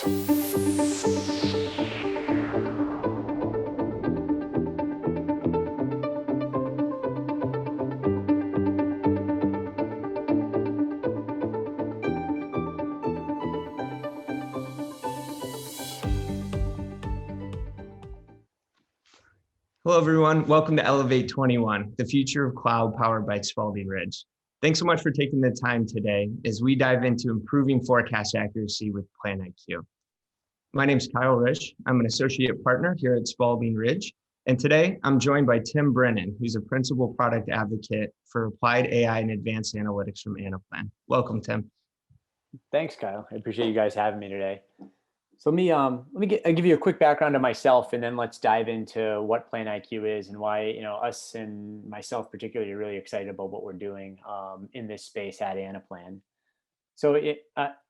Differentiators. Hello, everyone. Welcome to Elevate 21, the future of cloud powered by Spalding Ridge. Thanks so much for taking the time today as we dive into improving forecast accuracy with PlanIQ. My name is Kyle Risch. I'm an associate partner here at Spalding Ridge. And today I'm joined by Tim Brennan, who's a principal product advocate for applied AI and advanced analytics from Anaplan. Welcome, Tim. Thanks, Kyle. I appreciate you guys having me today. So I'll give you a quick background of myself, and then let's dive into what PlanIQ is and why us and myself particularly are really excited about what we're doing in this space at Anaplan. So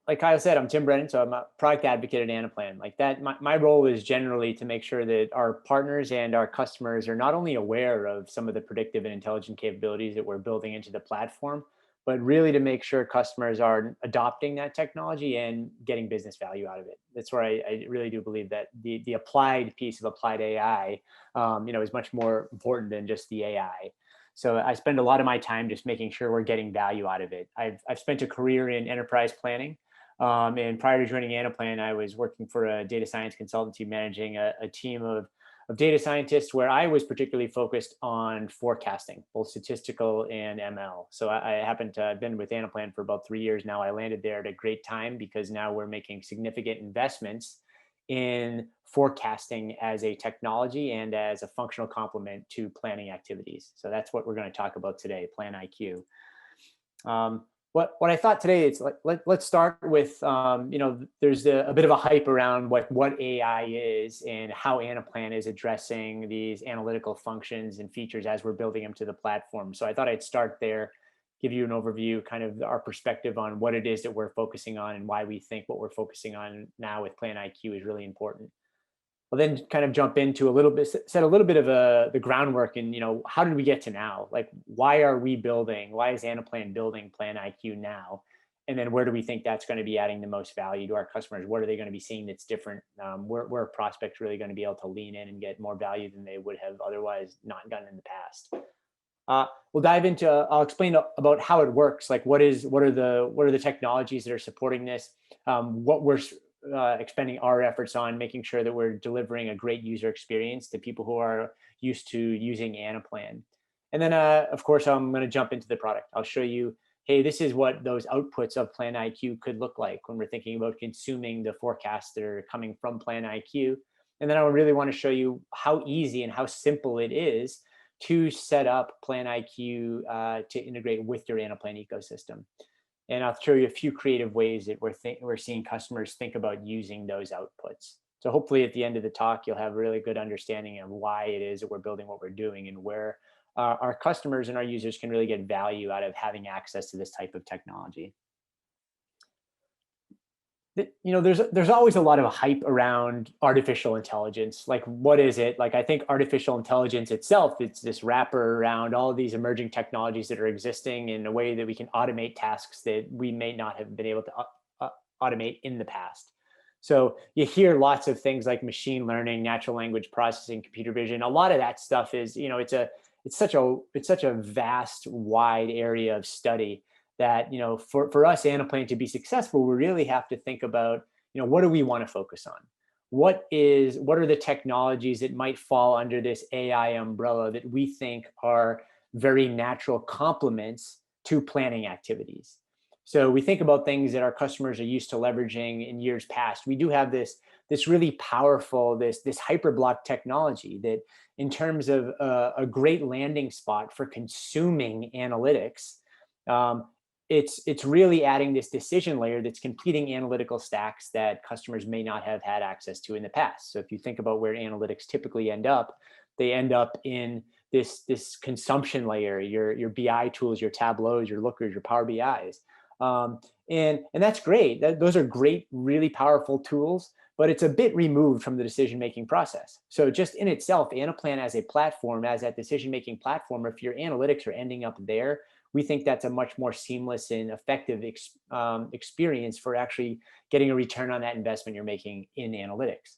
like Kyle said, I'm Tim Brennan, so I'm a product advocate at Anaplan. Like that, my role is generally to make sure that our partners and our customers are not only aware of some of the predictive and intelligent capabilities that we're building into the platform, but really to make sure customers are adopting that technology and getting business value out of it. That's where I really do believe that the applied piece of applied AI, is much more important than just the AI. So I spend a lot of my time just making sure we're getting value out of it. I've spent a career in enterprise planning. And prior to joining Anaplan, I was working for a data science consultancy managing a team of data scientists where I was particularly focused on forecasting, both statistical and ML. So I happen to have been with Anaplan for about 3 years now. I landed there at a great time because now we're making significant investments in forecasting as a technology and as a functional complement to planning activities. So that's what we're going to talk about today, PlanIQ. What I thought today is let's start with there's a bit of a hype around what AI is and how Anaplan is addressing these analytical functions and features as we're building them to the platform. So I thought I'd start there, give you an overview, kind of our perspective on what it is that we're focusing on and why we think what we're focusing on now with PlanIQ is really important. I'll then kind of jump into set a little bit of the groundwork and, how did we get to now? Like, why is Anaplan building PlanIQ now? And then where do we think that's going to be adding the most value to our customers? What are they going to be seeing that's different? Where are prospects really going to be able to lean in and get more value than they would have otherwise not gotten in the past? We'll dive into, I'll explain about how it works. Like what are the technologies that are supporting this? What we're expending our efforts on, making sure that we're delivering a great user experience to people who are used to using Anaplan. And then, of course, I'm going to jump into the product. I'll show you, hey, this is what those outputs of PlanIQ could look like when we're thinking about consuming the forecasts that are coming from PlanIQ. And then I really want to show you how easy and how simple it is to set up PlanIQ to integrate with your Anaplan ecosystem. And I'll show you a few creative ways that we're seeing customers think about using those outputs. So hopefully at the end of the talk, you'll have a really good understanding of why it is that we're building what we're doing and where our customers and our users can really get value out of having access to this type of technology. There's always a lot of hype around artificial intelligence. Like, what is it? Like, I think artificial intelligence itself, it's this wrapper around all of these emerging technologies that are existing in a way that we can automate tasks that we may not have been able to automate in the past. So you hear lots of things like machine learning, natural language processing, computer vision. A lot of that stuff is, it's such a vast, wide area of study that, for us, Anaplan, to be successful, we really have to think about, what do we want to focus on? What are the technologies that might fall under this AI umbrella that we think are very natural complements to planning activities? So we think about things that our customers are used to leveraging in years past. We do have this really powerful, this hyperblock technology that, in terms of a great landing spot for consuming analytics, it's really adding this decision layer that's completing analytical stacks that customers may not have had access to in the past. So if you think about where analytics typically end up, they end up in this consumption layer, your BI tools, your Tableaus, your Lookers, your Power BIs. And that's great. Those are great, really powerful tools, but it's a bit removed from the decision-making process. So just in itself, Anaplan as a platform, as that decision-making platform, if your analytics are ending up there, we think that's a much more seamless and effective experience for actually getting a return on that investment you're making in analytics.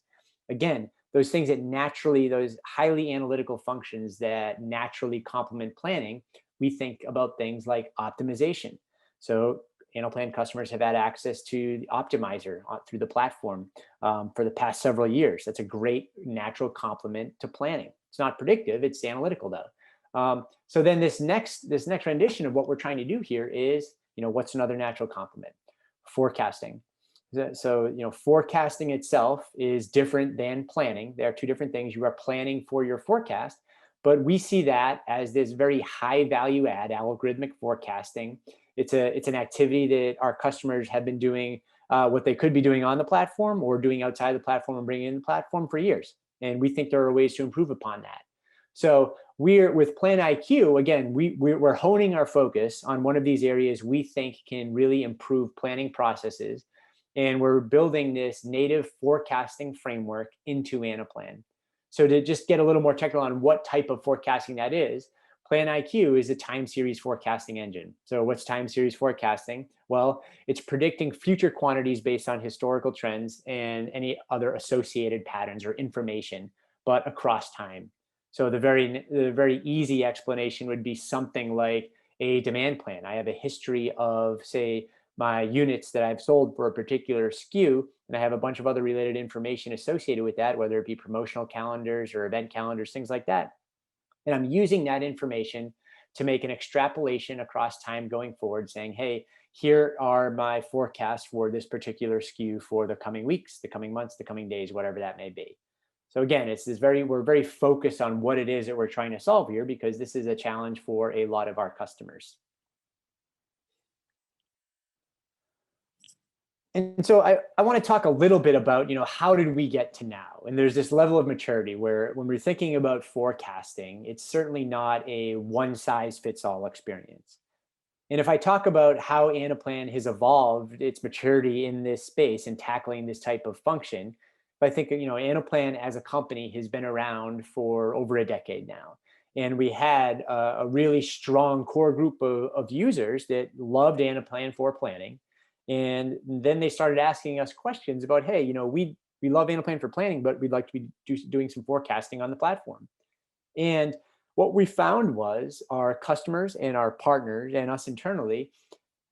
Again, those things that naturally, those highly analytical functions that naturally complement planning, we think about things like optimization. So Anaplan customers have had access to the optimizer through the platform for the past several years. That's a great natural complement to planning. It's not predictive, it's analytical though. So then this next rendition of what we're trying to do here is, what's another natural complement? Forecasting. So, forecasting itself is different than planning. There are two different things. You are planning for your forecast, but we see that as this very high value add, algorithmic forecasting. It's an activity that our customers have been doing what they could be doing on the platform or doing outside the platform and bringing in the platform for years. And we think there are ways to improve upon that. So we're with PlanIQ, again, we're honing our focus on one of these areas we think can really improve planning processes. And we're building this native forecasting framework into Anaplan. So to just get a little more technical on what type of forecasting that is, PlanIQ is a time series forecasting engine. So what's time series forecasting? Well, it's predicting future quantities based on historical trends and any other associated patterns or information, but across time. So the very easy explanation would be something like a demand plan. I have a history of, say, my units that I've sold for a particular SKU, and I have a bunch of other related information associated with that, whether it be promotional calendars or event calendars, things like that. And I'm using that information to make an extrapolation across time going forward, saying, hey, here are my forecasts for this particular SKU for the coming weeks, the coming months, the coming days, whatever that may be. So again, we're very focused on what it is that we're trying to solve here, because this is a challenge for a lot of our customers. And so I want to talk a little bit about, how did we get to now? And there's this level of maturity where when we're thinking about forecasting, it's certainly not a one size fits all experience. And if I talk about how Anaplan has evolved its maturity in this space and tackling this type of function, I think, Anaplan as a company has been around for over a decade now. And we had a really strong core group of users that loved Anaplan for planning. And then they started asking us questions about, hey, we love Anaplan for planning, but we'd like to be doing some forecasting on the platform. And what we found was our customers and our partners and us internally,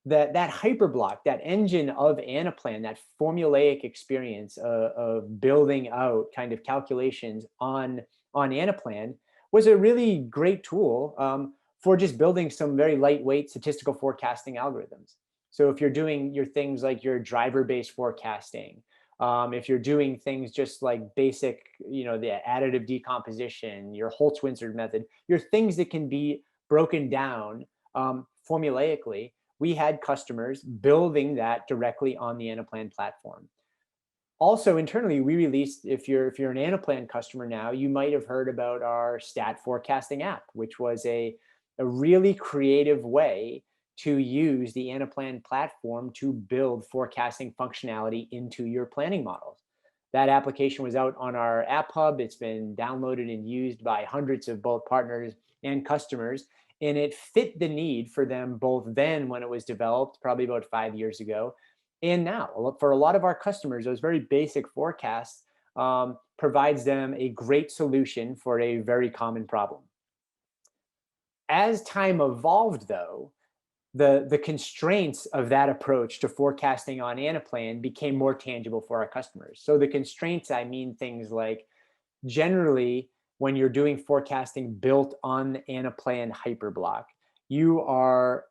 that hyperblock, that engine of Anaplan, that formulaic experience of building out kind of calculations on Anaplan was a really great tool for just building some very lightweight statistical forecasting algorithms. So if you're doing your things like your driver-based forecasting, if you're doing things just like basic, the additive decomposition, your Holtz-Windsor method, your things that can be broken down formulaically, we had customers building that directly on the Anaplan platform. Also internally, we released, if you're an Anaplan customer now, you might have heard about our stat forecasting app, which was a really creative way to use the Anaplan platform to build forecasting functionality into your planning models. That application was out on our app hub. It's been downloaded and used by hundreds of both partners and customers. And it fit the need for them both then when it was developed, probably about 5 years ago, and now. For a lot of our customers, those very basic forecasts provides them a great solution for a very common problem. As time evolved, though, the constraints of that approach to forecasting on Anaplan became more tangible for our customers. So the constraints, I mean things like, generally, when you're doing forecasting built on the Anaplan hyperblock, you are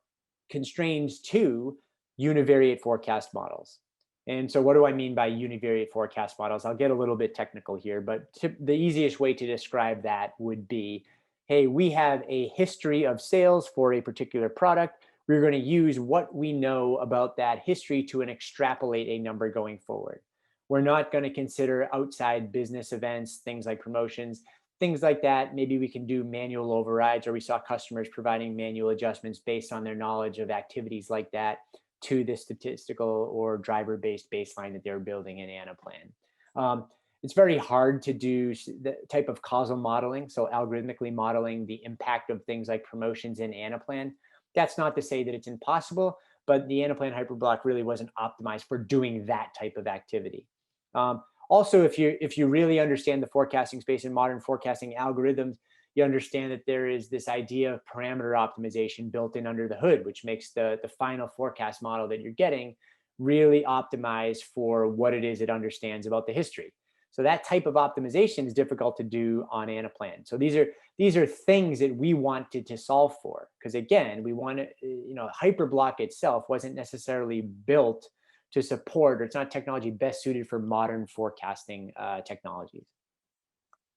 constrained to univariate forecast models. And so what do I mean by univariate forecast models? I'll get a little bit technical here, but the easiest way to describe that would be, hey, we have a history of sales for a particular product. We're going to use what we know about that history to extrapolate a number going forward. We're not going to consider outside business events, things like promotions, things like that. Maybe we can do manual overrides, or we saw customers providing manual adjustments based on their knowledge of activities like that to the statistical or driver-based baseline that they're building in Anaplan. It's very hard to do the type of causal modeling, so algorithmically modeling the impact of things like promotions in Anaplan. That's not to say that it's impossible, but the Anaplan hyperblock really wasn't optimized for doing that type of activity. Also, if you really understand the forecasting space and modern forecasting algorithms, you understand that there is this idea of parameter optimization built in under the hood, which makes the final forecast model that you're getting really optimized for what it is it understands about the history. So that type of optimization is difficult to do on Anaplan. So these are things that we wanted to solve for, because again, we want to, hyperblock itself wasn't necessarily built to support, or it's not technology best suited for modern forecasting technologies.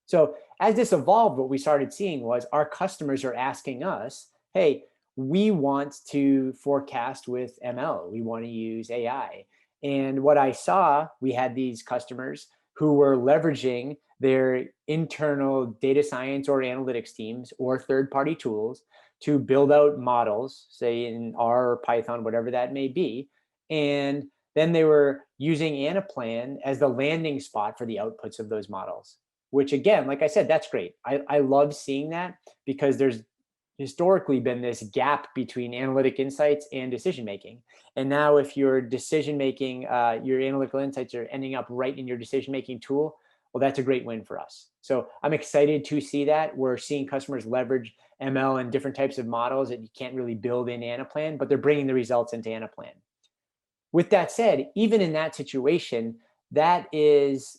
So as this evolved, what we started seeing was our customers are asking us, hey, we want to forecast with ML. We want to use AI. And what I saw, we had these customers who were leveraging their internal data science or analytics teams or third-party tools to build out models, say in R or Python, whatever that may be. And then they were using Anaplan as the landing spot for the outputs of those models, which again, like I said, that's great. I love seeing that, because there's historically been this gap between analytic insights and decision making. And now if your decision making, your analytical insights are ending up right in your decision making tool, well, that's a great win for us. So I'm excited to see that. We're seeing customers leverage ML and different types of models that you can't really build in Anaplan, but they're bringing the results into Anaplan. With that said, even in that situation, that is,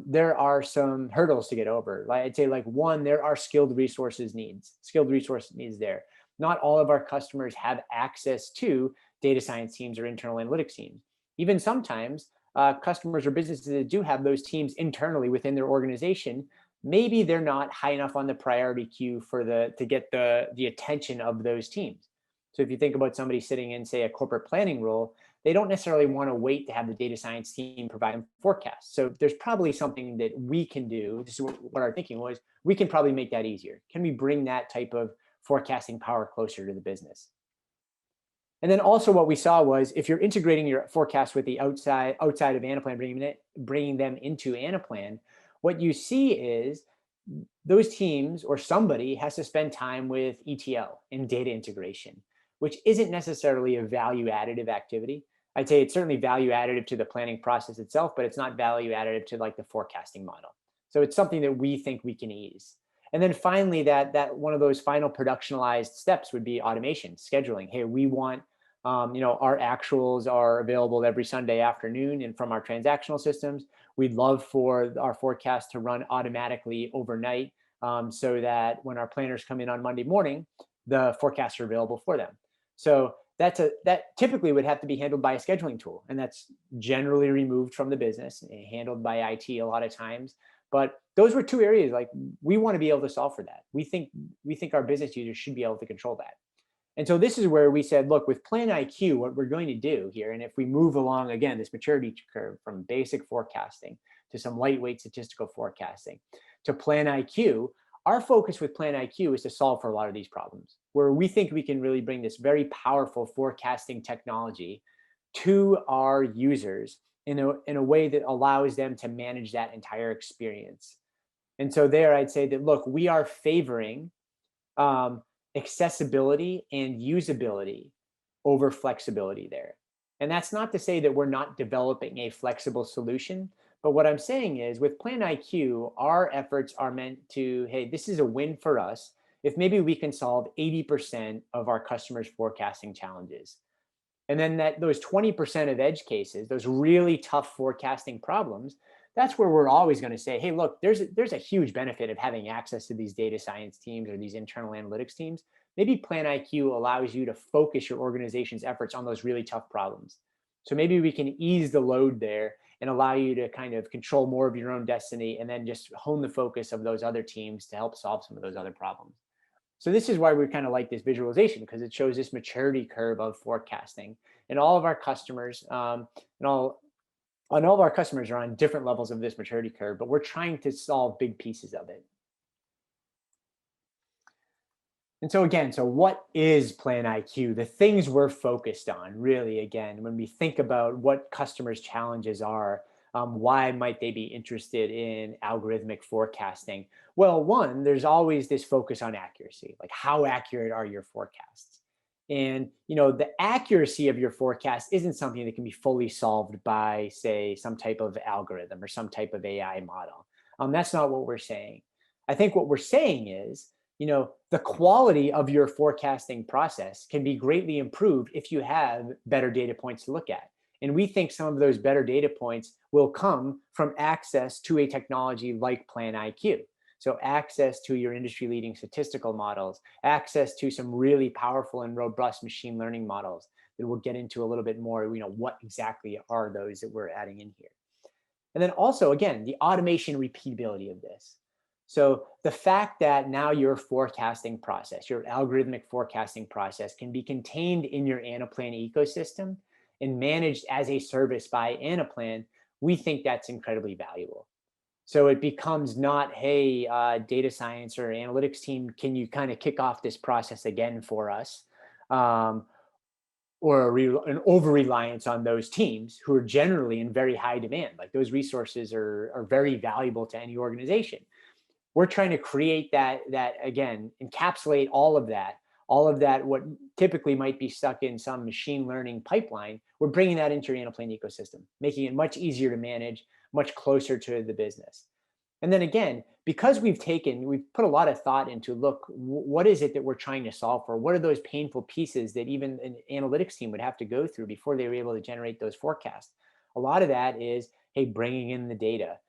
there are some hurdles to get over. Like I'd say, like one, there are skilled resource needs there. Not all of our customers have access to data science teams or internal analytics teams. Even sometimes customers or businesses that do have those teams internally within their organization, maybe they're not high enough on the priority queue for to get the attention of those teams. So if you think about somebody sitting in, say, a corporate planning role, they don't necessarily want to wait to have the data science team provide them forecasts. So there's probably something that we can do. This is what our thinking was. We can probably make that easier. Can we bring that type of forecasting power closer to the business? And then also what we saw was, if you're integrating your forecast with the outside of Anaplan, bringing them into Anaplan, what you see is those teams or somebody has to spend time with ETL and data integration, which isn't necessarily a value additive activity. I'd say it's certainly value additive to the planning process itself, but it's not value additive to like the forecasting model. So it's something that we think we can ease. And then finally, that one of those final productionalized steps would be automation, scheduling. Hey, we want, our actuals are available every Sunday afternoon and from our transactional systems. We'd love for our forecast to run automatically overnight, so that when our planners come in on Monday morning, the forecasts are available for them. So that typically would have to be handled by a scheduling tool, and that's generally removed from the business and handled by IT a lot of times. But those were two areas like we want to be able to solve for that. We think our business users should be able to control that. And so this is where we said, look, with PlanIQ, what we're going to do here, and if we move along again this maturity curve from basic forecasting to some lightweight statistical forecasting to PlanIQ, our focus with PlanIQ is to solve for a lot of these problems, where we think we can really bring this very powerful forecasting technology to our users in a way that allows them to manage that entire experience. And so there, I'd say that, look, we are favoring accessibility and usability over flexibility there. And that's not to say that we're not developing a flexible solution. But what I'm saying is, with PlanIQ, our efforts are meant to, hey, this is a win for us if maybe we can solve 80% of our customers' forecasting challenges. And then those 20% of edge cases, those really tough forecasting problems, that's where we're always going to say, hey, look, there's a huge benefit of having access to these data science teams or these internal analytics teams. Maybe PlanIQ allows you to focus your organization's efforts on those really tough problems. So maybe we can ease the load there and allow you to kind of control more of your own destiny, and then just hone the focus of those other teams to help solve some of those other problems. So this is why we kind of like this visualization, because it shows this maturity curve of forecasting. And all of our customers, all of our customers are on different levels of this maturity curve, but we're trying to solve big pieces of it. And so again, so what is PlanIQ? The things we're focused on, really, again, when we think about what customers' challenges are, why might they be interested in algorithmic forecasting? Well, one, there's always this focus on accuracy, like how accurate are your forecasts? And, you know, the accuracy of your forecast isn't something that can be fully solved by, say, some type of algorithm or some type of AI model. That's not what we're saying. I think what we're saying is, you know, the quality of your forecasting process can be greatly improved if you have better data points to look at. And we think some of those better data points will come from access to a technology like PlanIQ. So access to your industry leading statistical models, access to some really powerful and robust machine learning models that we'll get into a little bit more, you know, what exactly are those that we're adding in here. And then also, again, the automation repeatability of this. So the fact that now your forecasting process, your algorithmic forecasting process can be contained in your Anaplan ecosystem and managed as a service by Anaplan, we think that's incredibly valuable. So it becomes not, hey, data science or analytics team, can you kind of kick off this process again for us? Or an over-reliance on those teams who are generally in very high demand. Like those resources are very valuable to any organization. We're trying to create that again, encapsulate all of that, what typically might be stuck in some machine learning pipeline. We're bringing that into your Anaplan ecosystem, making it much easier to manage, much closer to the business. And then again, because we've put a lot of thought into, look, what is it that we're trying to solve for? What are those painful pieces that even an analytics team would have to go through before they were able to generate those forecasts? A lot of that is, hey, bringing in the data,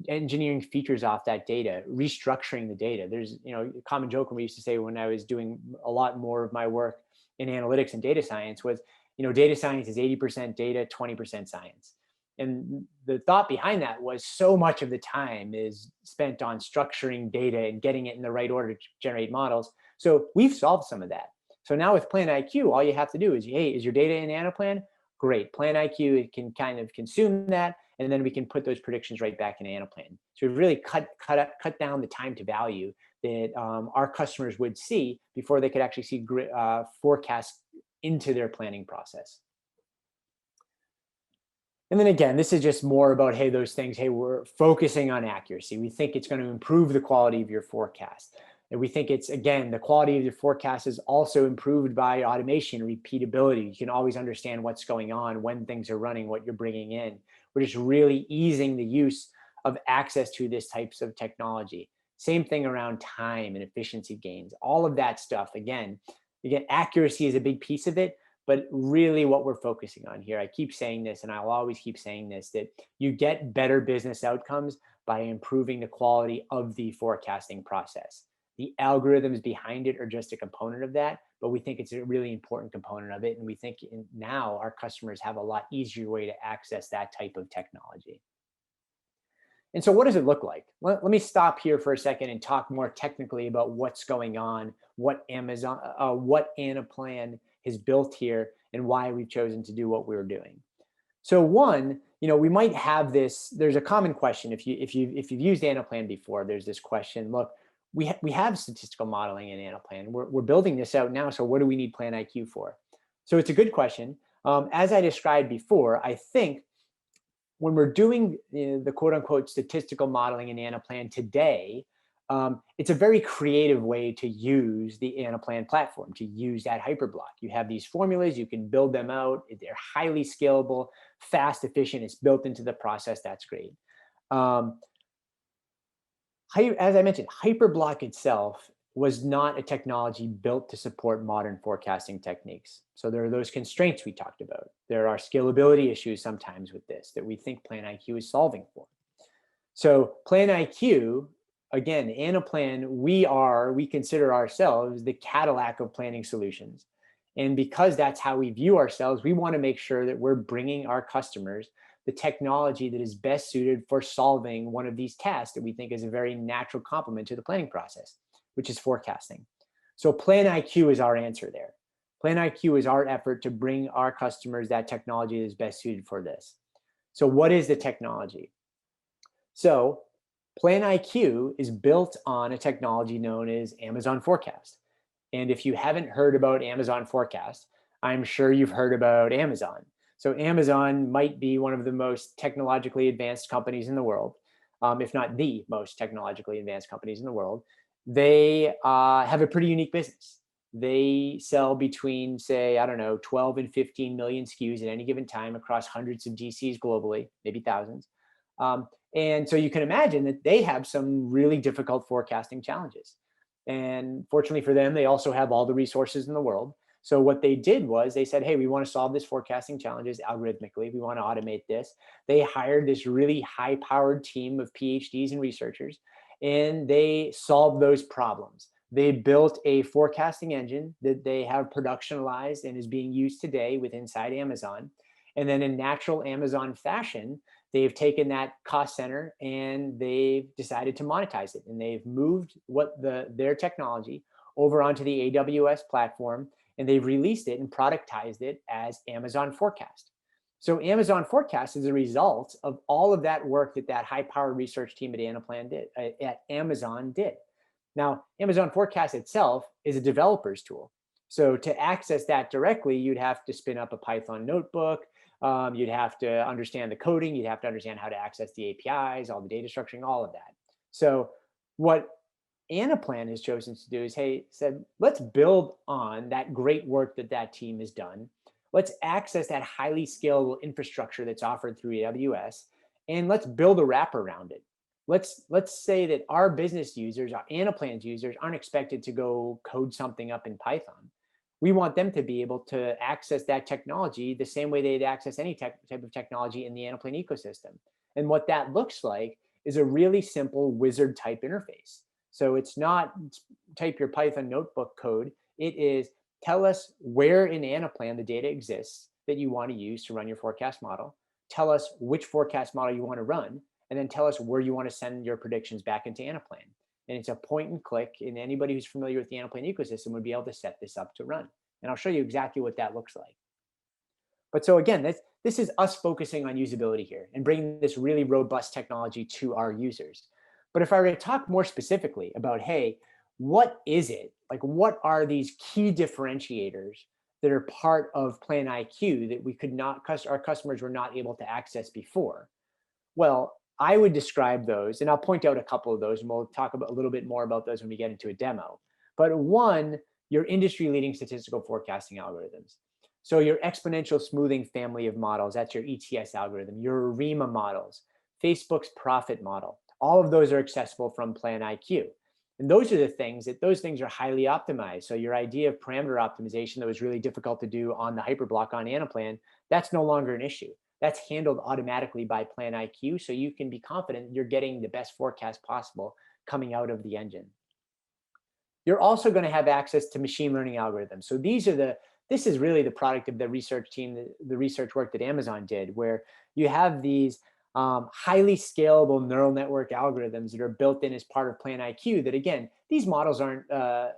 engineering features off that data, restructuring the data. There's, you know, a common joke when we used to say when I was doing a lot more of my work in analytics and data science was, you know, data science is 80% data, 20% science. And the thought behind that was so much of the time is spent on structuring data and getting it in the right order to generate models. So we've solved some of that. So now with PlanIQ, all you have to do is, hey, is your data in Anaplan? Great. PlanIQ, it can kind of consume that, and then we can put those predictions right back in Anaplan. So we've really cut down the time to value that our customers would see before they could actually see forecasts into their planning process. And then again, this is just more about, hey, those things, hey, we're focusing on accuracy. We think it's going to improve the quality of your forecast. And we think it's, again, the quality of your forecast is also improved by automation, repeatability. You can always understand what's going on, when things are running, what you're bringing in. We're just really easing the use of access to this types of technology. Same thing around time and efficiency gains, all of that stuff. Again, accuracy is a big piece of it. But really what we're focusing on here, I keep saying this and I'll always keep saying this, that you get better business outcomes by improving the quality of the forecasting process. The algorithms behind it are just a component of that, but we think it's a really important component of it. And we think now our customers have a lot easier way to access that type of technology. And so what does it look like? Let me stop here for a second and talk more technically about what's going on, what Anaplan is built here and why we've chosen to do what we're doing. So one, you know, we might have this, there's a common question. If you've used Anaplan before, there's this question, look, we have statistical modeling in Anaplan. We're building this out now. So what do we need PlanIQ for? So it's a good question. As I described before, I think when we're doing the quote unquote statistical modeling in Anaplan today, it's a very creative way to use the Anaplan platform, to use that hyperblock. You have these formulas, you can build them out. They're highly scalable, fast, efficient. It's built into the process. That's great. As I mentioned, hyperblock itself was not a technology built to support modern forecasting techniques. So there are those constraints we talked about. There are scalability issues sometimes with this that we think PlanIQ is solving for. So PlanIQ, again, Anaplan, we consider ourselves the Cadillac of planning solutions. And because that's how we view ourselves, we want to make sure that we're bringing our customers the technology that is best suited for solving one of these tasks that we think is a very natural complement to the planning process, which is forecasting. So PlanIQ is our answer there. PlanIQ is our effort to bring our customers that technology that is best suited for this. So what is the technology? So PlanIQ is built on a technology known as Amazon Forecast. And if you haven't heard about Amazon Forecast, I'm sure you've heard about Amazon. So Amazon might be one of the most technologically advanced companies in the world, if not the most technologically advanced companies in the world. They have a pretty unique business. They sell between, say, I don't know, 12 and 15 million SKUs at any given time across hundreds of GCs globally, maybe thousands. And so you can imagine that they have some really difficult forecasting challenges. And fortunately for them, they also have all the resources in the world. So what they did was they said, hey, we want to solve this forecasting challenges algorithmically. We want to automate this. They hired this really high-powered team of PhDs and researchers, and they solved those problems. They built a forecasting engine that they have productionalized and is being used today with inside Amazon. And then in natural Amazon fashion, they've taken that cost center and they've decided to monetize it. And they've moved their technology over onto the AWS platform, and they've released it and productized it as Amazon Forecast. So Amazon Forecast is a result of all of that work that high-powered research team at Anaplan did, at Amazon did. Now, Amazon Forecast itself is a developer's tool. So to access that directly, you'd have to spin up a Python notebook. You'd have to understand the coding. You'd have to understand how to access the APIs, all the data structuring, all of that. So what Anaplan has chosen to do is, said, let's build on that great work that team has done. Let's access that highly scalable infrastructure that's offered through AWS, and let's build a wrap around it. Let's say that our business users, our Anaplan's users, aren't expected to go code something up in Python. We want them to be able to access that technology the same way they'd access any type of technology in the Anaplan ecosystem. And what that looks like is a really simple wizard type interface. So it's not type your Python notebook code. It is tell us where in Anaplan the data exists that you want to use to run your forecast model. Tell us which forecast model you want to run, and then tell us where you want to send your predictions back into Anaplan. And it's a point and click, and anybody who's familiar with the Anaplan ecosystem would be able to set this up to run. And I'll show you exactly what that looks like. But so again, this is us focusing on usability here and bringing this really robust technology to our users. But if I were to talk more specifically about, hey, what is it? Like, what are these key differentiators that are part of PlanIQ that our customers were not able to access before? Well, I would describe those, and I'll point out a couple of those, and we'll talk a little bit more about those when we get into a demo. But one, your industry-leading statistical forecasting algorithms. So your exponential smoothing family of models, that's your ETS algorithm, your ARIMA models, Facebook's profit model, all of those are accessible from PlanIQ. And those are the things those things are highly optimized. So your idea of parameter optimization that was really difficult to do on the hyperblock on Anaplan, that's no longer an issue. That's handled automatically by PlanIQ, so you can be confident you're getting the best forecast possible coming out of the engine. You're also going to have access to machine learning algorithms. So this is really the product of the research team, the research work that Amazon did, where you have these highly scalable neural network algorithms that are built in as part of PlanIQ that, again, these models aren't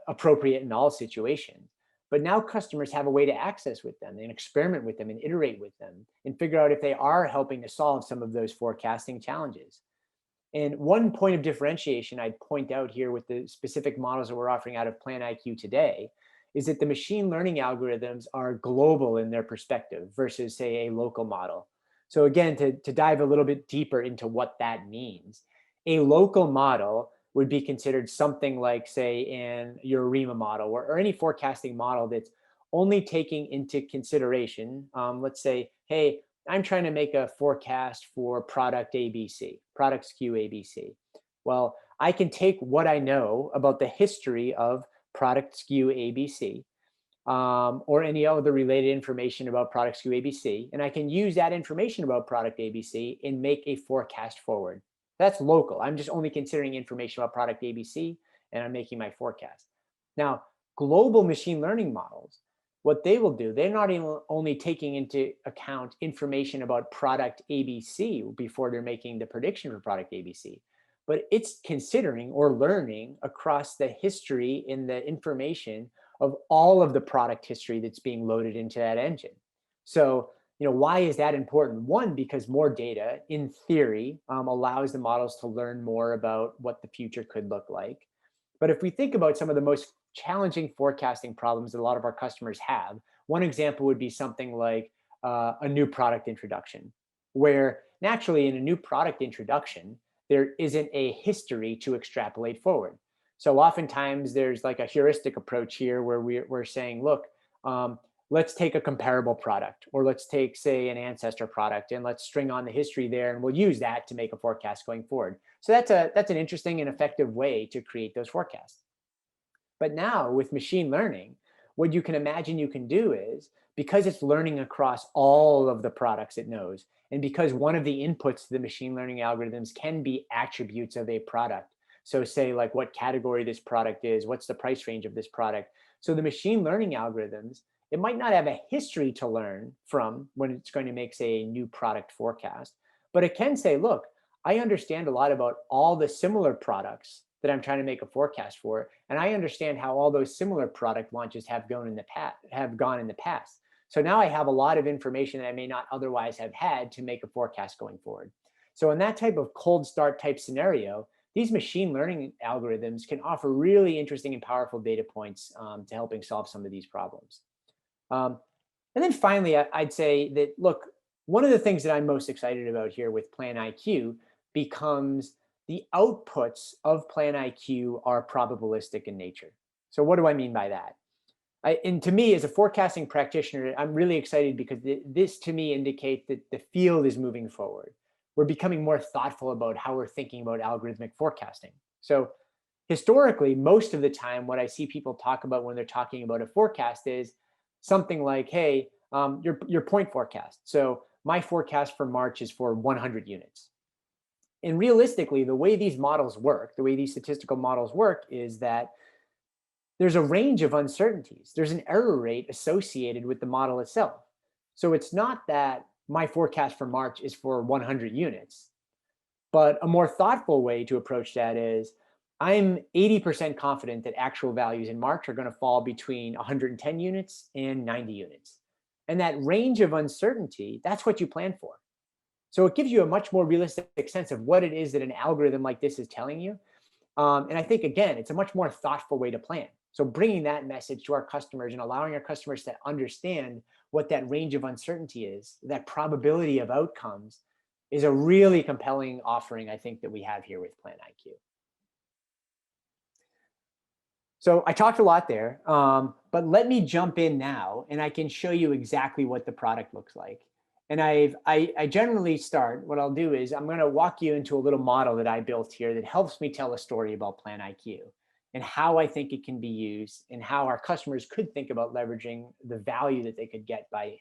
appropriate in all situations. But now customers have a way to access with them and experiment with them and iterate with them and figure out if they are helping to solve some of those forecasting challenges. And one point of differentiation I'd point out here with the specific models that we're offering out of PlanIQ today is that the machine learning algorithms are global in their perspective versus, say, a local model. So again, to dive a little bit deeper into what that means, a local model would be considered something like, say, in your ARIMA model or any forecasting model that's only taking into consideration, let's say, hey, I'm trying to make a forecast for product ABC, product SKU ABC. Well, I can take what I know about the history of product SKU ABC or any other related information about product SKU ABC, and I can use that information about product ABC and make a forecast forward. That's local. I'm just only considering information about product ABC, and I'm making my forecast. Now, global machine learning models, what they will do, they're not only taking into account information about product ABC before they're making the prediction for product ABC, but it's considering or learning across the history in the information of all of the product history that's being loaded into that engine. So, why is that important? One, because more data, in theory, allows the models to learn more about what the future could look like. But if we think about some of the most challenging forecasting problems that a lot of our customers have, one example would be something like a new product introduction, where naturally in a new product introduction, there isn't a history to extrapolate forward. So oftentimes there's like a heuristic approach here where we're saying, look, let's take a comparable product, or let's take, say, an ancestor product, and let's string on the history there, and we'll use that to make a forecast going forward. So that's an interesting and effective way to create those forecasts. But now with machine learning, what you can imagine you can do is, because it's learning across all of the products it knows, and because one of the inputs to the machine learning algorithms can be attributes of a product. So say like what category this product is, what's the price range of this product. So the machine learning algorithms, it might not have a history to learn from when it's going to make, say, a new product forecast, but it can say, look, I understand a lot about all the similar products that I'm trying to make a forecast for, and I understand how all those similar product launches have gone in the past. So now I have a lot of information that I may not otherwise have had to make a forecast going forward. So in that type of cold start type scenario, these machine learning algorithms can offer really interesting and powerful data points to helping solve some of these problems. And then finally, I'd say that, look, one of the things that I'm most excited about here with PlanIQ becomes the outputs of PlanIQ are probabilistic in nature. So what do I mean by that? And to me, as a forecasting practitioner, I'm really excited because this to me indicates that the field is moving forward. We're becoming more thoughtful about how we're thinking about algorithmic forecasting. So historically, most of the time, what I see people talk about when they're talking about a forecast is something like, hey, your point forecast. So my forecast for March is for 100 units. And realistically, the way these models work, the way these statistical models work, is that there's a range of uncertainties. There's an error rate associated with the model itself. So it's not that my forecast for March is for 100 units, but a more thoughtful way to approach that is, I'm 80% confident that actual values in March are going to fall between 110 units and 90 units. And that range of uncertainty, that's what you plan for. So it gives you a much more realistic sense of what it is that an algorithm like this is telling you. And I think, again, it's a much more thoughtful way to plan. So bringing that message to our customers and allowing our customers to understand what that range of uncertainty is, that probability of outcomes, is a really compelling offering, I think, that we have here with PlanIQ. So I talked a lot there, but let me jump in now, and I can show you exactly what the product looks like. And I generally start, what I'll do is I'm going to walk you into a little model that I built here that helps me tell a story about PlanIQ and how I think it can be used and how our customers could think about leveraging the value that they could get by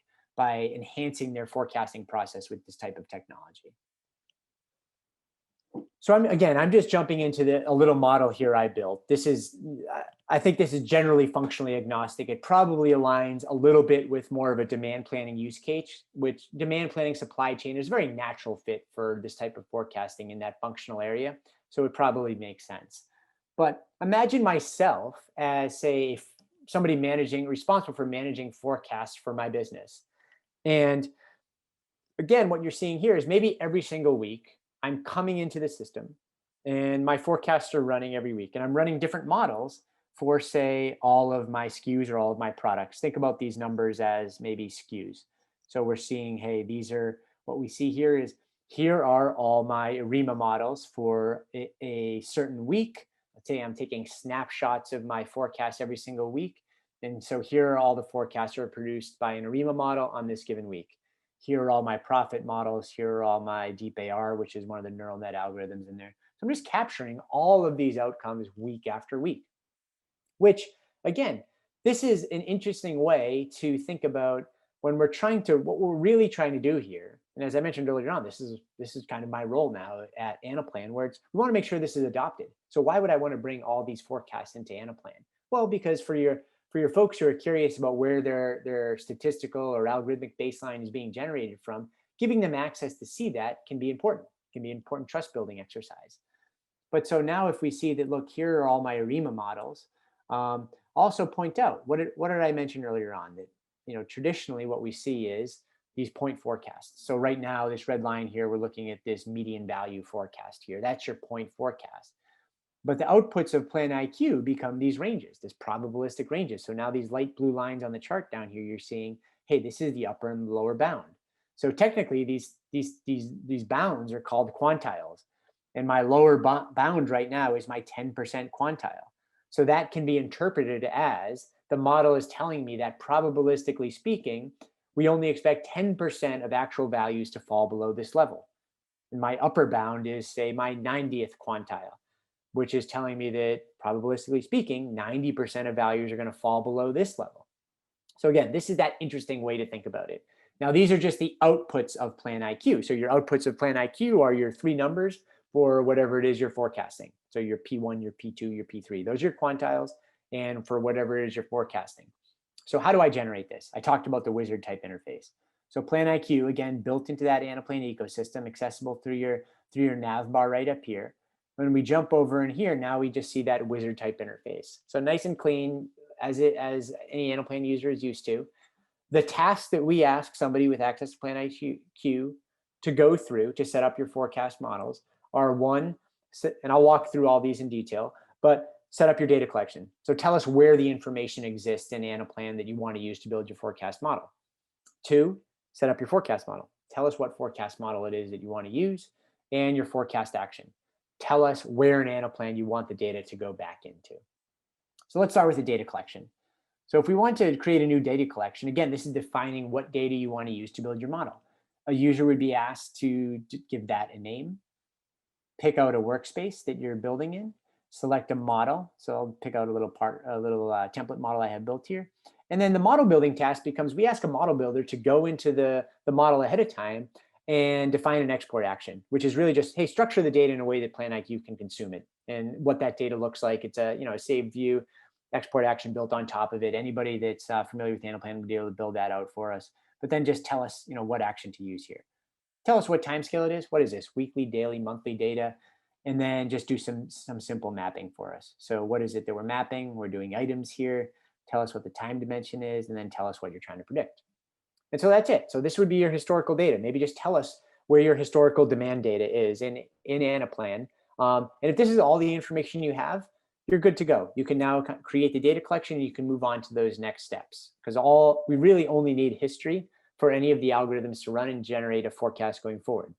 enhancing their forecasting process with this type of technology. So I'm just jumping into a little model here I built. I think this is generally functionally agnostic. It probably aligns a little bit with more of a demand planning use case, which demand planning supply chain is a very natural fit for this type of forecasting in that functional area. So it probably makes sense. But imagine myself as, say, somebody responsible for managing forecasts for my business. And again, what you're seeing here is maybe every single week, I'm coming into the system and my forecasts are running every week, and I'm running different models for, say, all of my SKUs or all of my products. Think about these numbers as maybe SKUs. So we're seeing, hey, what we see here are all my ARIMA models for a certain week. Let's say I'm taking snapshots of my forecast every single week. And so here are all the forecasts that are produced by an ARIMA model on this given week. Here are all my profit models. Here are all my deep AR, which is one of the neural net algorithms in there. So I'm just capturing all of these outcomes week after week, which, again, this is an interesting way to think about when what we're really trying to do here. And as I mentioned earlier on, this is kind of my role now at Anaplan, where we want to make sure this is adopted. So why would I want to bring all these forecasts into Anaplan? Well, because for your folks who are curious about where their statistical or algorithmic baseline is being generated from, giving them access to see that can be important. It can be an important trust building exercise. But so now if we see that, look, here are all my ARIMA models, also point out, what did I mention earlier on? That traditionally what we see is these point forecasts. So right now, this red line here, we're looking at this median value forecast here. That's your point forecast. But the outputs of PlanIQ become these ranges, this probabilistic ranges. So now these light blue lines on the chart down here, you're seeing, hey, this is the upper and lower bound. So technically, these bounds are called quantiles. And my lower bound right now is my 10% quantile. So that can be interpreted as the model is telling me that probabilistically speaking, we only expect 10% of actual values to fall below this level. And my upper bound is, say, my 90th quantile, which is telling me that probabilistically speaking, 90% of values are going to fall below this level. So again, this is that interesting way to think about it. Now, these are just the outputs of PlanIQ. So your outputs of PlanIQ are your three numbers for whatever it is you're forecasting. So your P1, your P2, your P3, those are your quantiles, and for whatever it is you're forecasting. So how do I generate this? I talked about the wizard type interface. So PlanIQ, again, built into that Anaplan ecosystem, accessible through your nav bar right up here. When we jump over in here, now we just see that wizard type interface. So nice and clean, as any Anaplan user is used to. The tasks that we ask somebody with access to PlanIQ to go through to set up your forecast models are one, and I'll walk through all these in detail, but set up your data collection. So tell us where the information exists in Anaplan that you want to use to build your forecast model. Two, set up your forecast model. Tell us what forecast model it is that you want to use and your forecast action. Tell us where in Anaplan you want the data to go back into. So let's start with the data collection. So if we want to create a new data collection, again, this is defining what data you want to use to build your model. A user would be asked to give that a name, pick out a workspace that you're building in, select a model. So I'll pick out a little template model I have built here. And then the model building task becomes, we ask a model builder to go into the model ahead of time and define an export action, which is really just, hey, structure the data in a way that PlanIQ can consume it. And what that data looks like, it's a saved view, export action built on top of it. Anybody that's familiar with Anaplan will be able to build that out for us. But then just tell us, what action to use here. Tell us what time scale it is. What is this? Weekly, daily, monthly data. And then just do some simple mapping for us. So what is it that we're mapping? We're doing items here. Tell us what the time dimension is, and then tell us what you're trying to predict. And so that's it. So this would be your historical data. Maybe just tell us where your historical demand data is in Anaplan. And if this is all the information you have, you're good to go. You can now create the data collection and you can move on to those next steps, because we really only need history for any of the algorithms to run and generate a forecast going forward.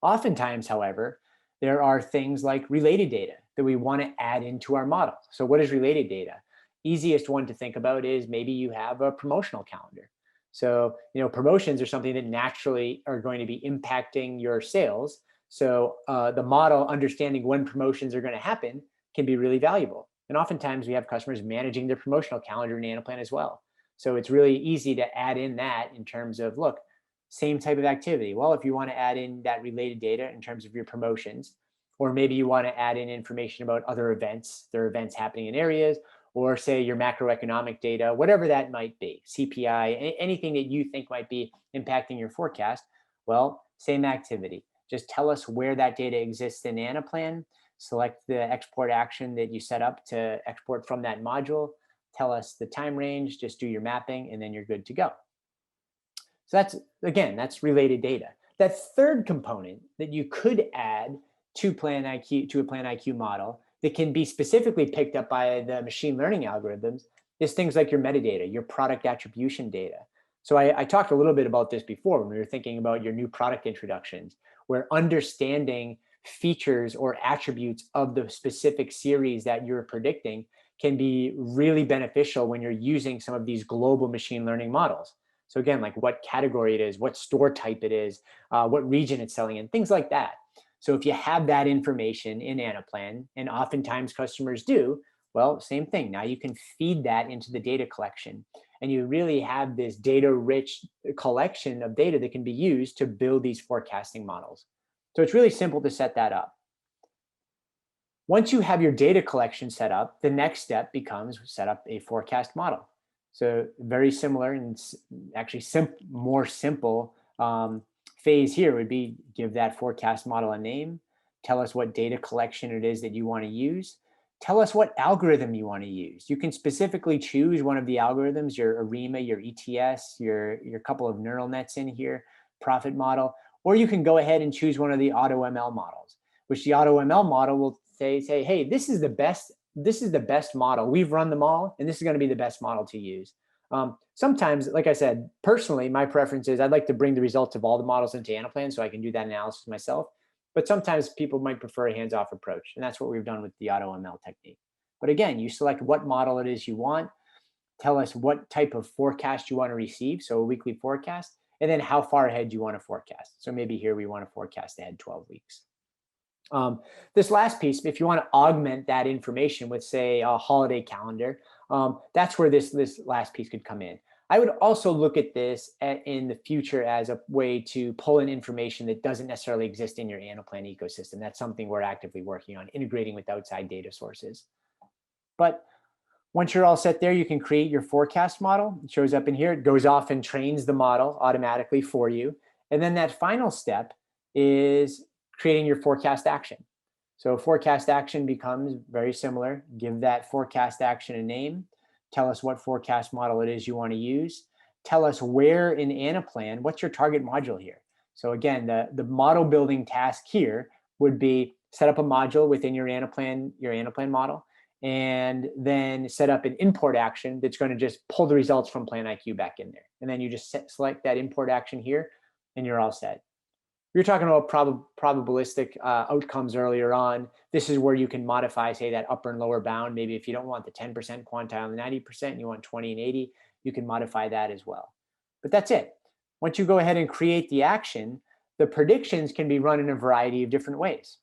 Oftentimes, however, there are things like related data that we want to add into our model. So what is related data? Easiest one to think about is maybe you have a promotional calendar. So, promotions are something that naturally are going to be impacting your sales. So the model understanding when promotions are going to happen can be really valuable. And oftentimes we have customers managing their promotional calendar in Anaplan as well. So it's really easy to add in that in terms of, look, same type of activity. Well, if you want to add in that related data in terms of your promotions, or maybe you want to add in information about other events, there are events happening in areas, or say your macroeconomic data, whatever that might be, CPI, anything that you think might be impacting your forecast, well, same activity. Just tell us where that data exists in Anaplan, select the export action that you set up to export from that module, tell us the time range, just do your mapping, and then you're good to go. So that's related data. That third component that you could add to a PlanIQ model that can be specifically picked up by the machine learning algorithms is things like your metadata, your product attribution data. So I talked a little bit about this before when we were thinking about your new product introductions, where understanding features or attributes of the specific series that you're predicting can be really beneficial when you're using some of these global machine learning models. So again, like what category it is, what store type it is, what region it's selling in, things like that. So if you have that information in Anaplan, and oftentimes customers do, well, same thing. Now you can feed that into the data collection, and you really have this data-rich collection of data that can be used to build these forecasting models. So it's really simple to set that up. Once you have your data collection set up, the next step becomes set up a forecast model. So very similar and actually more simple phase here would be give that forecast model a name, tell us what data collection it is that you want to use, tell us what algorithm you want to use. You can specifically choose one of the algorithms, your ARIMA, your ETS, your couple of neural nets in here, profit model, or you can go ahead and choose one of the AutoML models, which the AutoML model will say, hey, this is the best model. We've run them all, and this is going to be the best model to use. Sometimes, like I said, personally, my preference is I'd like to bring the results of all the models into Anaplan so I can do that analysis myself. but sometimes people might prefer a hands-off approach. And that's what we've done with the AutoML technique. But again, you select what model it is you want, tell us what type of forecast you want to receive, so a weekly forecast, and then how far ahead you want to forecast. So maybe here we want to forecast ahead 12 weeks. This last piece, if you want to augment that information with, say, a holiday calendar, that's where this last piece could come in. I would also look at this in the future as a way to pull in information that doesn't necessarily exist in your Anaplan ecosystem. That's something we're actively working on, integrating with outside data sources. But once you're all set there, you can create your forecast model. It shows up in here. It goes off and trains the model automatically for you. And then that final step is creating your forecast action. So forecast action becomes very similar. Give that forecast action a name. Tell us what forecast model it is you want to use. Tell us where in Anaplan, what's your target module here? So again, the model building task here would be set up a module within your Anaplan model, and then set up an import action that's going to just pull the results from PlanIQ back in there. And then you just select that import action here, and you're all set. We were talking about probabilistic outcomes earlier on. This is where you can modify, say, that upper and lower bound. Maybe if you don't want the 10% quantile and 90%, and you want 20 and 80, you can modify that as well. But that's it. Once you go ahead and create the action, the predictions can be run in a variety of different ways.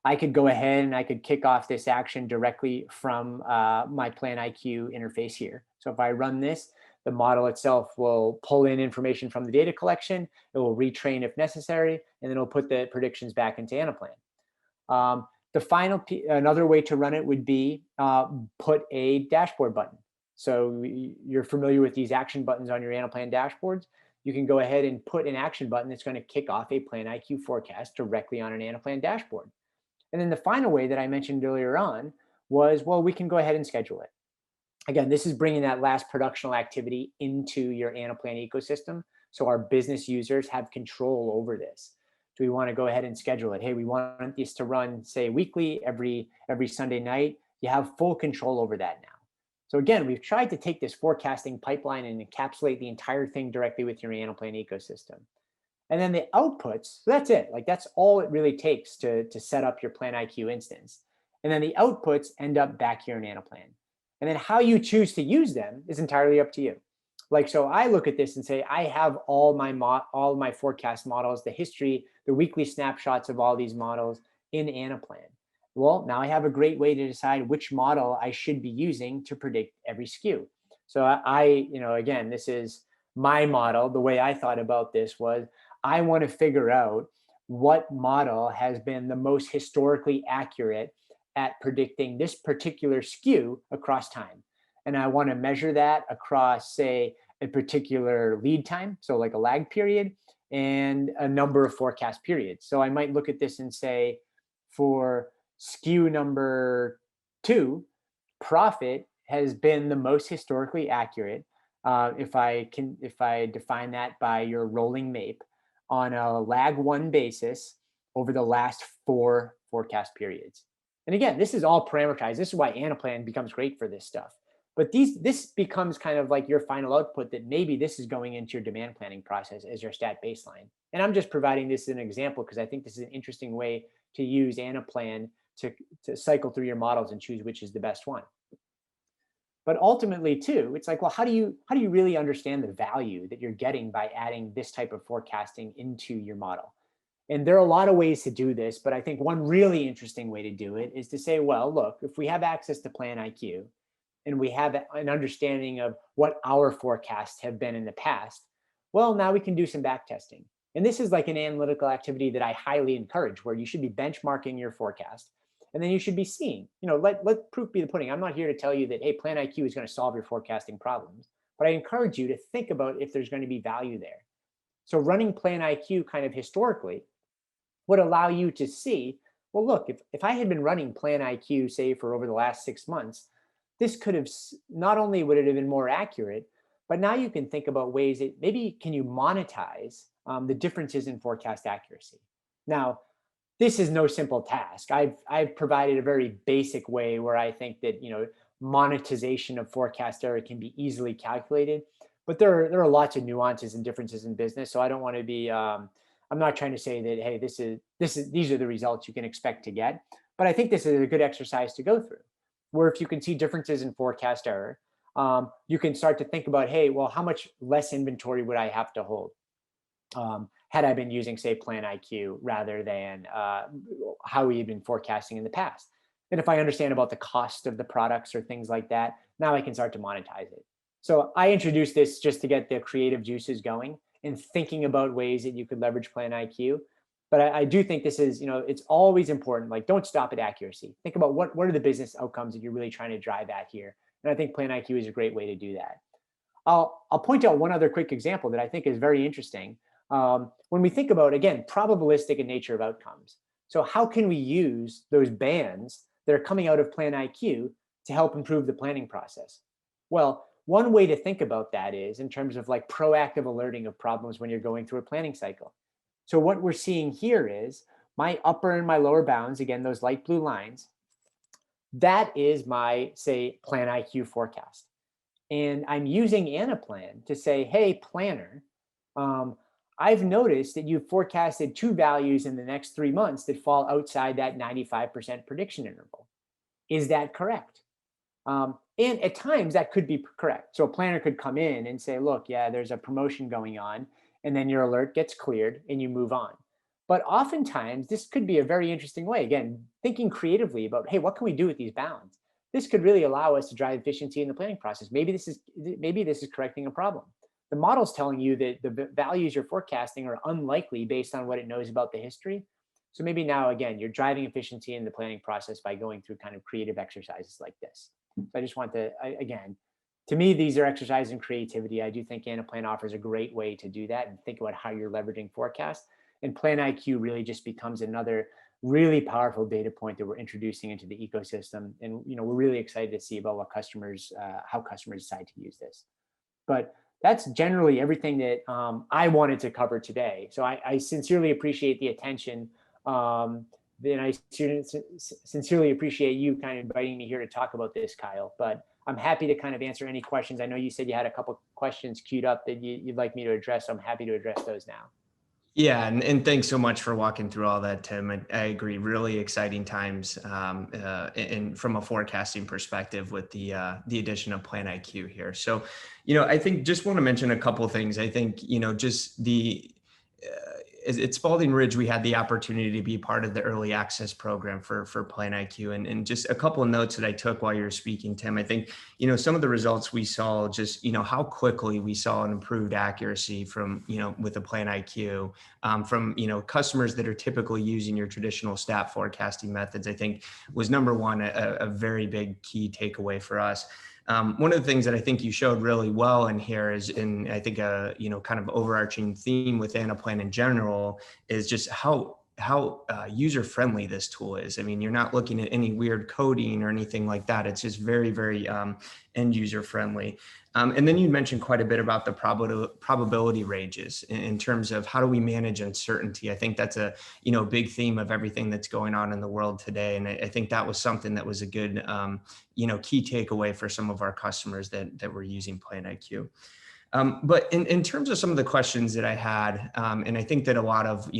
I could go ahead and I could kick off this action directly from my PlanIQ interface here. So if I run this, the model itself will pull in information from the data collection. It will retrain if necessary, and then it'll put the predictions back into Anaplan. Another way to run it would be put a dashboard button. So you're familiar with these action buttons on your Anaplan dashboards. You can go ahead and put an action button that's going to kick off a PlanIQ forecast directly on an Anaplan dashboard. And then the final way that I mentioned earlier on was, well, we can go ahead and schedule it. Again, this is bringing that last productional activity into your Anaplan ecosystem, so our business users have control over this. Do we want to go ahead and schedule it? Hey, we want this to run, say, weekly, every Sunday night. You have full control over that now. So again, we've tried to take this forecasting pipeline and encapsulate the entire thing directly with your Anaplan ecosystem. And then the outputs, so that's it. Like, that's all it really takes to set up your PlanIQ instance. And then the outputs end up back here in Anaplan. And then how you choose to use them is entirely up to you. Like, so I look at this and say, I have all my forecast models, the history, the weekly snapshots of all these models in Anaplan. Well, now I have a great way to decide which model I should be using to predict every skew. So again, this is my model. The way I thought about this was, I want to figure out what model has been the most historically accurate at predicting this particular skew across time. And I want to measure that across, say, a particular lead time, so like a lag period, and a number of forecast periods. So I might look at this and say, for skew number 2, profit has been the most historically accurate. If I define that by your rolling MAPE on a lag 1 basis over the last 4 forecast periods. And again, this is all parameterized. This is why Anaplan becomes great for this stuff. But this becomes kind of like your final output, that maybe this is going into your demand planning process as your stat baseline. And I'm just providing this as an example because I think this is an interesting way to use Anaplan to cycle through your models and choose which is the best one. But ultimately, too, it's like, well, how do you really understand the value that you're getting by adding this type of forecasting into your model? And there are a lot of ways to do this, but I think one really interesting way to do it is to say, well, look, if we have access to PlanIQ and we have an understanding of what our forecasts have been in the past, well, now we can do some backtesting. And this is like an analytical activity that I highly encourage, where you should be benchmarking your forecast. And then you should be seeing, let proof be the pudding. I'm not here to tell you that, hey, PlanIQ is going to solve your forecasting problems, but I encourage you to think about if there's going to be value there. So running PlanIQ kind of historically would allow you to see, well, look, if I had been running PlanIQ, say, for over the last 6 months, this could have, not only would it have been more accurate, but now you can think about ways that maybe can you monetize the differences in forecast accuracy. Now, this is no simple task. I've provided a very basic way where I think that monetization of forecast error can be easily calculated, but there are lots of nuances and differences in business. So I don't want to be I'm not trying to say that, hey, these are the results you can expect to get, but I think this is a good exercise to go through, where if you can see differences in forecast error, you can start to think about, hey, well, how much less inventory would I have to hold had I been using, say, PlanIQ rather than how we had been forecasting in the past. And if I understand about the cost of the products or things like that, now I can start to monetize it. So I introduced this just to get the creative juices going and thinking about ways that you could leverage PlanIQ. But I do think this is, it's always important. Like, don't stop at accuracy. Think about what are the business outcomes that you're really trying to drive at here. And I think PlanIQ is a great way to do that. I'll point out one other quick example that I think is very interesting. When we think about, again, probabilistic in nature of outcomes. So how can we use those bands that are coming out of PlanIQ to help improve the planning process? Well, one way to think about that is in terms of like proactive alerting of problems when you're going through a planning cycle. So what we're seeing here is my upper and my lower bounds, again, those light blue lines, that is my, say, PlanIQ forecast. And I'm using Anaplan to say, hey, planner, I've noticed that you've forecasted two values in the next 3 months that fall outside that 95% prediction interval. Is that correct? And at times that could be correct. So a planner could come in and say, look, yeah, there's a promotion going on, and then your alert gets cleared and you move on. But oftentimes this could be a very interesting way. Again, thinking creatively about, hey, what can we do with these bounds? This could really allow us to drive efficiency in the planning process. Maybe this is correcting a problem. The model's telling you that the values you're forecasting are unlikely based on what it knows about the history. So maybe now, again, you're driving efficiency in the planning process by going through kind of creative exercises like this. So I just want to, again, to me, these are exercises in creativity. I do think Anaplan offers a great way to do that and think about how you're leveraging forecast. And PlanIQ really just becomes another really powerful data point that we're introducing into the ecosystem. And we're really excited to see about what how customers decide to use this. But that's generally everything that I wanted to cover today. So I sincerely appreciate the attention. Then I sincerely appreciate you kind of inviting me here to talk about this, Kyle. But I'm happy to kind of answer any questions. I know you said you had a couple questions queued up that you'd like me to address. So I'm happy to address those now. Yeah, and thanks so much for walking through all that, Tim. I agree. Really exciting times, and from a forecasting perspective with the addition of PlanIQ here. So, I think just want to mention a couple of things. I think just the at Spalding Ridge, we had the opportunity to be part of the early access program for PlanIQ, and just a couple of notes that I took while you were speaking, Tim. I think some of the results we saw, just how quickly we saw an improved accuracy from with the PlanIQ from customers that are typically using your traditional stat forecasting methods. I think was number one a very big key takeaway for us. One of the things that I think you showed really well in here is, in I think a kind of overarching theme with Anaplan in general, is just how user friendly this tool is. I mean, you're not looking at any weird coding or anything like that. It's just very, very end user friendly. And then you mentioned quite a bit about the probability ranges in terms of how do we manage uncertainty. I think that's a big theme of everything that's going on in the world today. And I think that was something that was a good key takeaway for some of our customers that were using PlanIQ. But in terms of some of the questions that I had, and I think that a lot of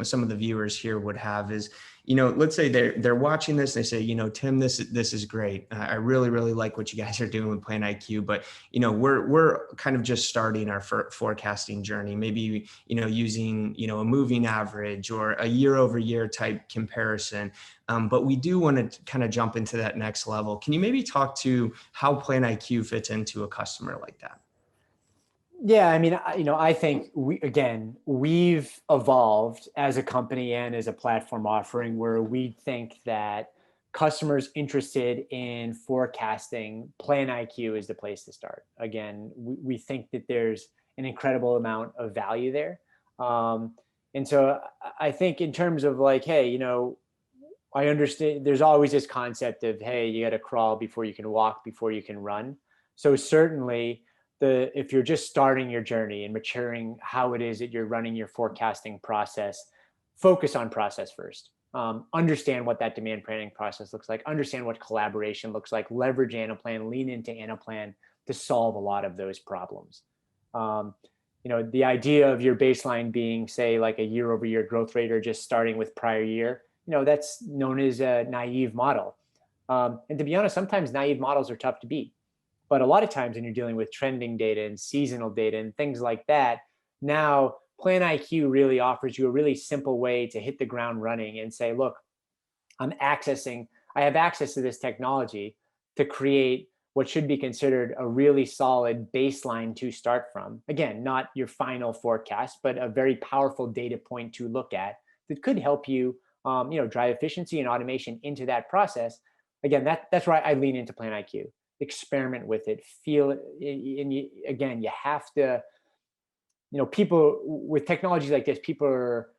some of the viewers here would have is, let's say they're watching this, they say, Tim, this is great. I really, really like what you guys are doing with PlanIQ, but we're kind of just starting our forecasting journey. Maybe using a moving average or a year over year type comparison. But we do want to kind of jump into that next level. Can you maybe talk to how PlanIQ fits into a customer like that? Yeah, I mean, I think we've evolved as a company and as a platform offering where we think that customers interested in forecasting, PlanIQ is the place to start. Again, we think that there's an incredible amount of value there. And so I think in terms of like, hey, I understand there's always this concept of, hey, you got to crawl before you can walk, before you can run. So certainly, if you're just starting your journey and maturing how it is that you're running your forecasting process, focus on process first. Understand what that demand planning process looks like. Understand what collaboration looks like. Leverage Anaplan, lean into Anaplan to solve a lot of those problems. the idea of your baseline being, say, like a year-over-year growth rate or just starting with prior year, that's known as a naive model. And to be honest, sometimes naive models are tough to beat. But a lot of times when you're dealing with trending data and seasonal data and things like that, now PlanIQ really offers you a really simple way to hit the ground running and say, look, I have access to this technology to create what should be considered a really solid baseline to start from. Again, not your final forecast, but a very powerful data point to look at that could help you, drive efficiency and automation into that process. Again, that's why I lean into PlanIQ. Experiment with it, feel it, and you have to. People with technologies like this, people are.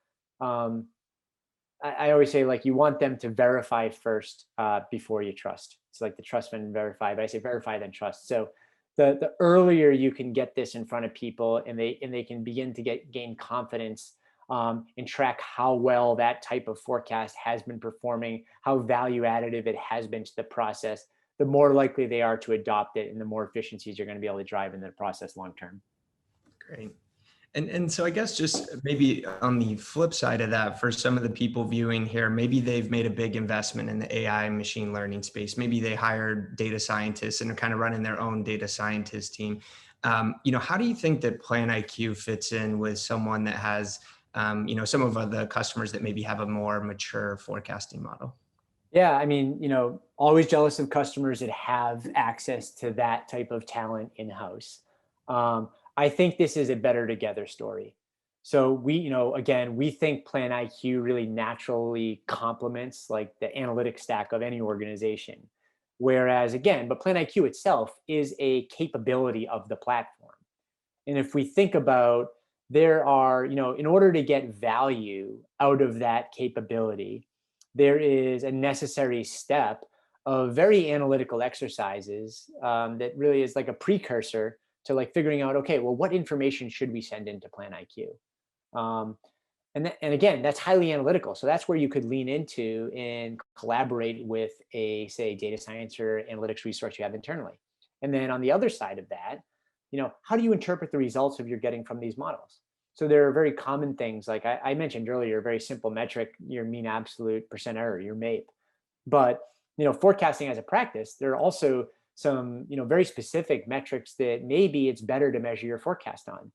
I always say, like, you want them to verify first before you trust. It's like the trust and verify, but I say verify then trust. So the earlier you can get this in front of people, and they can begin to gain confidence and track how well that type of forecast has been performing, how value additive it has been to the process, the more likely they are to adopt it, and the more efficiencies you're going to be able to drive in the process long term. Great. And so I guess just maybe on the flip side of that, for some of the people viewing here, maybe they've made a big investment in the AI and machine learning space. Maybe they hired data scientists and are kind of running their own data scientist team. How do you think that PlanIQ fits in with someone that has, some of the customers that maybe have a more mature forecasting model? Yeah, I mean, always jealous of customers that have access to that type of talent in-house. I think this is a better together story. So again, we think PlanIQ really naturally complements like the analytic stack of any organization. Whereas again, but PlanIQ itself is a capability of the platform. And if we think about, there are, in order to get value out of that capability, there is a necessary step of very analytical exercises that really is like a precursor to like figuring out, okay, well, what information should we send into PlanIQ? And again, that's highly analytical. So that's where you could lean into and collaborate with a, say, data science or analytics resource you have internally. And then on the other side of that, how do you interpret the results of you're getting from these models? So there are very common things, like I mentioned earlier, a very simple metric, your mean absolute percent error, your MAPE. But forecasting as a practice, there are also some very specific metrics that maybe it's better to measure your forecast on.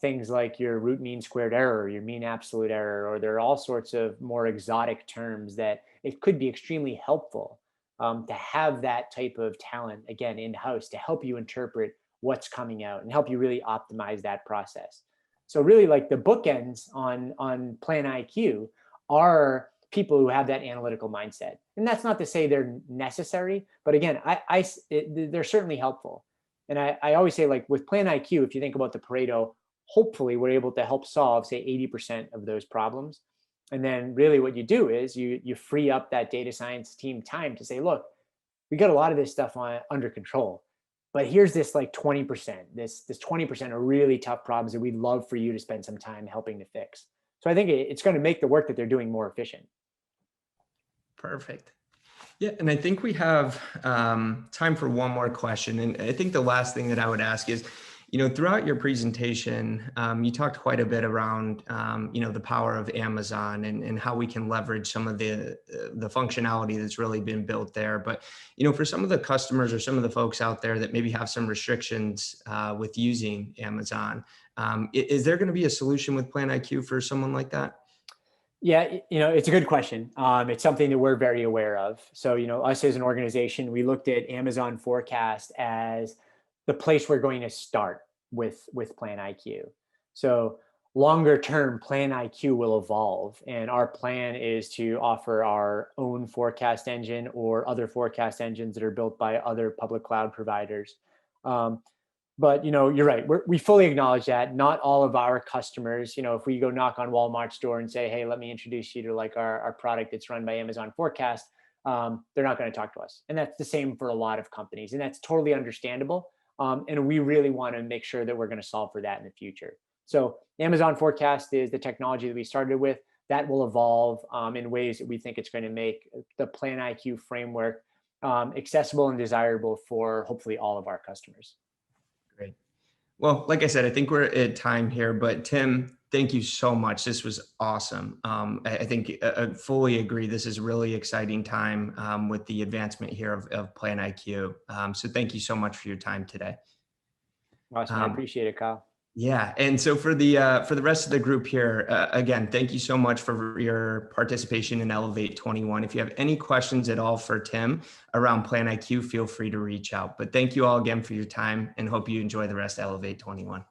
Things like your root mean squared error, your mean absolute error, or there are all sorts of more exotic terms that it could be extremely helpful to have that type of talent, again, in-house to help you interpret what's coming out and help you really optimize that process. So really, like, the bookends on PlanIQ are people who have that analytical mindset. And that's not to say they're necessary, but again, they're certainly helpful. And I always say, like, with PlanIQ, if you think about the Pareto, hopefully we're able to help solve, say, 80% of those problems. And then really what you do is you free up that data science team time to say, look, we got a lot of this stuff under control, but here's this like 20%, this 20% are really tough problems that we'd love for you to spend some time helping to fix. So I think it's going to make the work that they're doing more efficient. Perfect. Yeah, and I think we have time for one more question. And I think the last thing that I would ask is, throughout your presentation, you talked quite a bit around, the power of Amazon and how we can leverage some of the functionality that's really been built there. But, for some of the customers or some of the folks out there that maybe have some restrictions with using Amazon, is there going to be a solution with PlanIQ for someone like that? Yeah, it's a good question. It's something that we're very aware of. So, us as an organization, we looked at Amazon Forecast as the place we're going to start with PlanIQ. So longer term, PlanIQ will evolve, and our plan is to offer our own forecast engine or other forecast engines that are built by other public cloud providers. But you're right. We fully acknowledge that not all of our customers, if we go knock on Walmart's door and say, hey, let me introduce you to like our product that's run by Amazon Forecast, they're not going to talk to us. And that's the same for a lot of companies. And that's totally understandable. And we really want to make sure that we're going to solve for that in the future. So Amazon Forecast is the technology that we started with. That will evolve in ways that we think it's going to make the PlanIQ framework accessible and desirable for hopefully all of our customers. Great. Well, like I said, I think we're at time here, but Tim, thank you so much. This was awesome. I think I fully agree. This is a really exciting time with the advancement here of PlanIQ. So thank you so much for your time today. Awesome. I Um, appreciate it, Kyle. yeah, and so for the rest of the group here, again, thank you so much for your participation in Elevate 21. If you have any questions at all for Tim around PlanIQ, feel free to reach out. But thank you all again for your time, and hope you enjoy the rest of Elevate 21.